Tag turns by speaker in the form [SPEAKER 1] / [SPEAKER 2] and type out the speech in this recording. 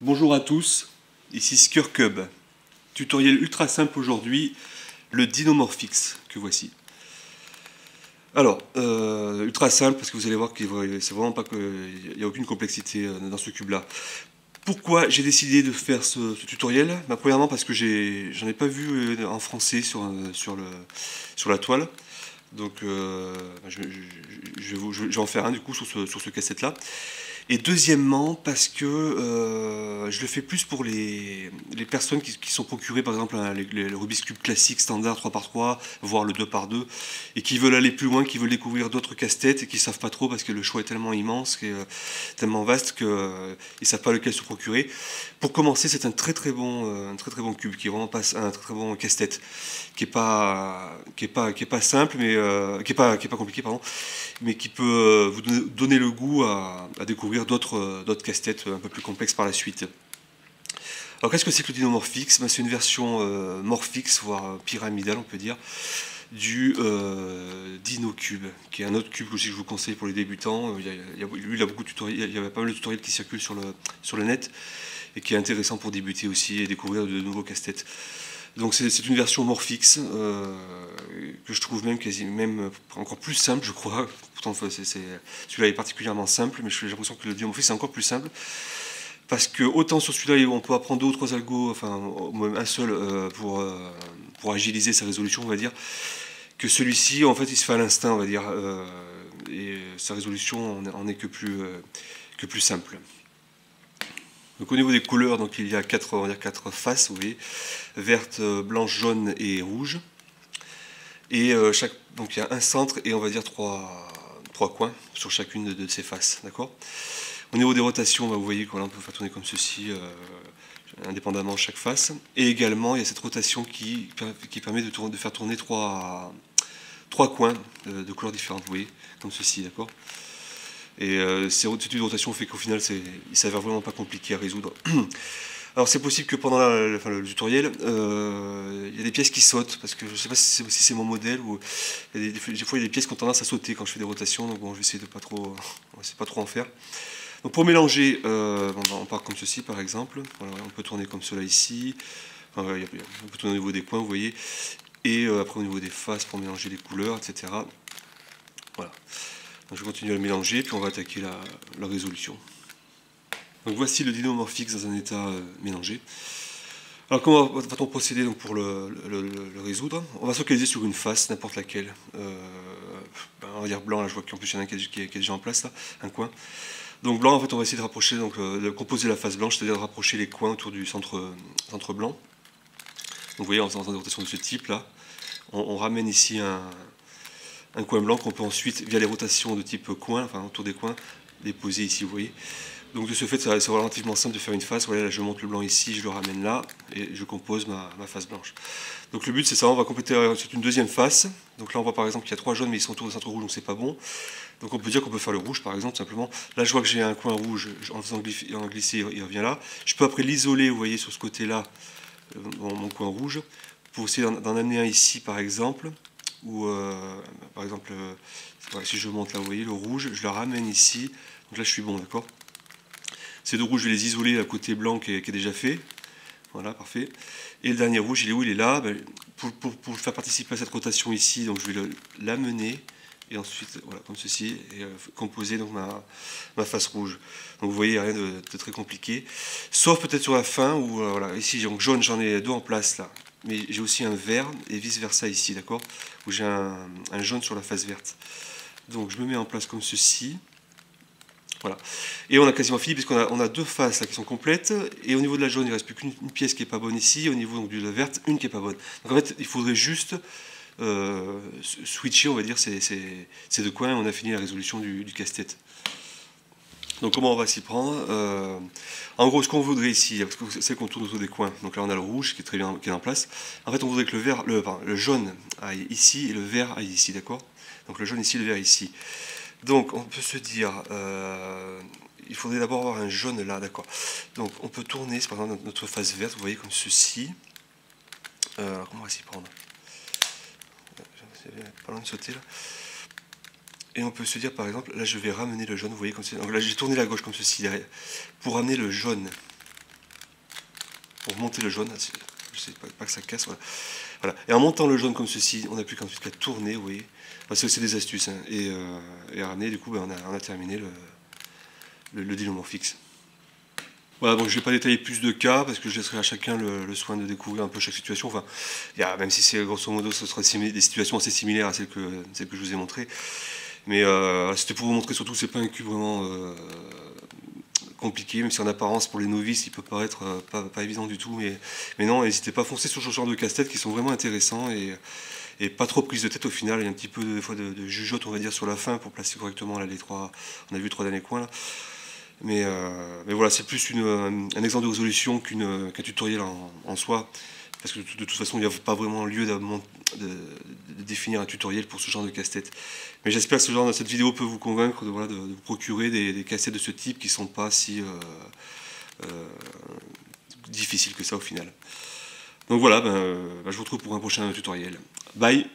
[SPEAKER 1] Bonjour à tous, ici Skircub. Tutoriel ultra simple aujourd'hui, le Dinomorphix que voici. Alors, ultra simple parce que vous allez voir que c'est vraiment pas qu'il n'y a aucune complexité dans ce cube là. Pourquoi j'ai décidé de faire ce tutoriel? Premièrement parce que j'en ai pas vu en français sur la toile. Donc je vais en faire un du coup sur ce cassette là. Et deuxièmement, parce que je le fais plus pour les personnes qui sont procurées, par exemple, le Rubik's Cube classique, standard 3x3, voire le 2x2, et qui veulent aller plus loin, qui veulent découvrir d'autres casse-têtes, et qui ne savent pas trop, parce que le choix est tellement immense, tellement vaste, qu'ils ne savent pas lequel se procurer. Pour commencer, c'est un très très bon cube, qui est vraiment pas un très très bon casse-tête, qui est pas simple, mais qui est pas compliqué, pardon, mais qui peut vous donner le goût à découvrir d'autres casse-têtes un peu plus complexes par la suite. Alors qu'est-ce que c'est que le Dinomorphix? C'est une version Morphix, voire pyramidale on peut dire, du DinoCube, qui est un autre cube aussi que je vous conseille pour les débutants. Lui, il a beaucoup de tutoriels, il y a pas mal de tutoriels qui circulent sur le net, et qui est intéressant pour débuter aussi et découvrir de nouveaux casse-têtes. Donc c'est une version Morphix que je trouve même encore plus simple, je crois. Pourtant celui-là est particulièrement simple, mais j'ai l'impression que le Dinomorphix est encore plus simple. Parce que autant sur celui-là on peut apprendre 2 ou 3 algos, enfin même un seul pour agiliser sa résolution, on va dire, que celui-ci en fait il se fait à l'instinct, on va dire, et sa résolution en est que plus simple. Donc au niveau des couleurs, donc il y a quatre faces, vous voyez, verte, blanche, jaune et rouge. Et donc il y a un centre et on va dire trois coins sur chacune de ces faces, d'accord. Au niveau des rotations, vous voyez qu'on peut faire tourner comme ceci, indépendamment de chaque face. Et également, il y a cette rotation qui permet de faire tourner trois coins de couleurs différentes, vous voyez, comme ceci, d'accord. Et cette une rotation fait qu'au final, il s'avère vraiment pas compliqué à résoudre. Alors c'est possible que pendant le tutoriel, il y a des pièces qui sautent, parce que je ne sais pas si c'est mon modèle, ou des fois il y a des pièces qui ont tendance à sauter quand je fais des rotations, donc bon, je vais essayer de pas trop en faire. Donc pour mélanger, on part comme ceci par exemple, voilà, on peut tourner comme cela ici, enfin, on peut tourner au niveau des coins, vous voyez, et après au niveau des faces pour mélanger les couleurs, etc. Voilà. Donc je continue à le mélanger, puis on va attaquer la résolution. Donc voici le Dinomorphix dans un état mélangé. Alors comment va-t-on procéder donc pour le résoudre? On va se focaliser sur une face, n'importe laquelle. On va dire blanc, là je vois qu'en plus il y en a un qui est déjà en place, là, un coin. Donc blanc, en fait on va essayer de rapprocher, donc de composer la face blanche, c'est-à-dire de rapprocher les coins autour du centre blanc. Donc vous voyez, en faisant des rotations de ce type là, on ramène ici un coin blanc qu'on peut ensuite, via les rotations de type coin, enfin autour des coins, déposer ici, vous voyez. Donc de ce fait, c'est relativement simple de faire une face. Voilà, là, je monte le blanc ici, je le ramène là, et je compose ma face blanche. Donc le but, c'est ça, on va compléter ensuite une deuxième face. Donc là, on voit par exemple qu'il y a 3 jaunes, mais ils sont autour du centre rouge, donc c'est pas bon. Donc on peut dire qu'on peut faire le rouge, par exemple, simplement. Là, je vois que j'ai un coin rouge, en faisant glisser, il revient là. Je peux après l'isoler, vous voyez, sur ce côté-là, mon coin rouge, pour essayer d'en amener un ici, par exemple. Ou, par exemple, voilà, si je monte là, vous voyez, le rouge, je le ramène ici. Donc là, je suis bon, d'accord. Ces 2 rouges, je vais les isoler à côté blanc qui est déjà fait. Voilà, parfait. Et le dernier rouge, il est où? Il est là. Pour faire participer à cette rotation ici, donc je vais l'amener. Et ensuite, voilà, comme ceci, et composer donc ma face rouge. Donc vous voyez, rien de très compliqué. Sauf peut-être sur la fin, où voilà, ici, donc jaune, j'en ai 2 en place là. Mais j'ai aussi un vert, et vice-versa ici, d'accord? Où j'ai un jaune sur la face verte. Donc je me mets en place comme ceci. Voilà. Et on a quasiment fini, puisqu'on a 2 faces là qui sont complètes, et au niveau de la jaune, il ne reste plus qu'une pièce qui n'est pas bonne ici, au niveau donc, de la verte, une qui n'est pas bonne. Donc en fait, il faudrait juste switcher, on va dire, ces 2 coins, et on a fini la résolution du casse-tête. Donc comment on va s'y prendre? En gros, ce qu'on voudrait ici, parce que c'est qu'on tourne autour des coins, donc là on a le rouge qui est très bien, qui est en place. En fait, on voudrait que le jaune aille ici, et le vert aille ici, d'accord? Donc le jaune ici, le vert ici. Donc on peut se dire, il faudrait d'abord avoir un jaune là, d'accord. Donc on peut tourner, c'est par exemple notre face verte, vous voyez, comme ceci. Alors comment on va s'y prendre? Pas loin de sauter là. Et on peut se dire par exemple, là je vais ramener le jaune, vous voyez, comme ça. Donc là j'ai tourné la gauche comme ceci derrière, pour ramener le jaune. pour monter le jaune. Je sais pas que ça casse, voilà. Voilà. Et en montant le jaune comme ceci, on n'a plus qu'ensuite qu'à tourner, vous voyez. Enfin, c'est aussi des astuces, hein. Et à ramener, du coup, ben, on a terminé le dénouement fixe. Voilà, donc je ne vais pas détailler plus de cas parce que je laisserai à chacun le soin de découvrir un peu chaque situation. Enfin, même si c'est grosso modo, ce sera des situations assez similaires à celles que je vous ai montrées. Mais c'était pour vous montrer surtout que c'est pas un cube vraiment compliqué, même si en apparence pour les novices il peut paraître pas évident du tout. Mais non, n'hésitez pas à foncer sur ce genre de casse-tête qui sont vraiment intéressants et pas trop prise de tête au final. Il y a un petit peu des fois de jugeote, on va dire, sur la fin pour placer correctement là, les trois. On a vu 3 derniers coins là. Mais voilà, c'est plus un exemple de résolution qu'un tutoriel en soi. Parce que de toute façon, il n'y a pas vraiment lieu de définir un tutoriel pour ce genre de casse-tête. Mais j'espère que cette vidéo peut vous convaincre de vous procurer des casse-têtes de ce type qui ne sont pas si difficiles que ça au final. Donc voilà, je vous retrouve pour un prochain tutoriel. Bye!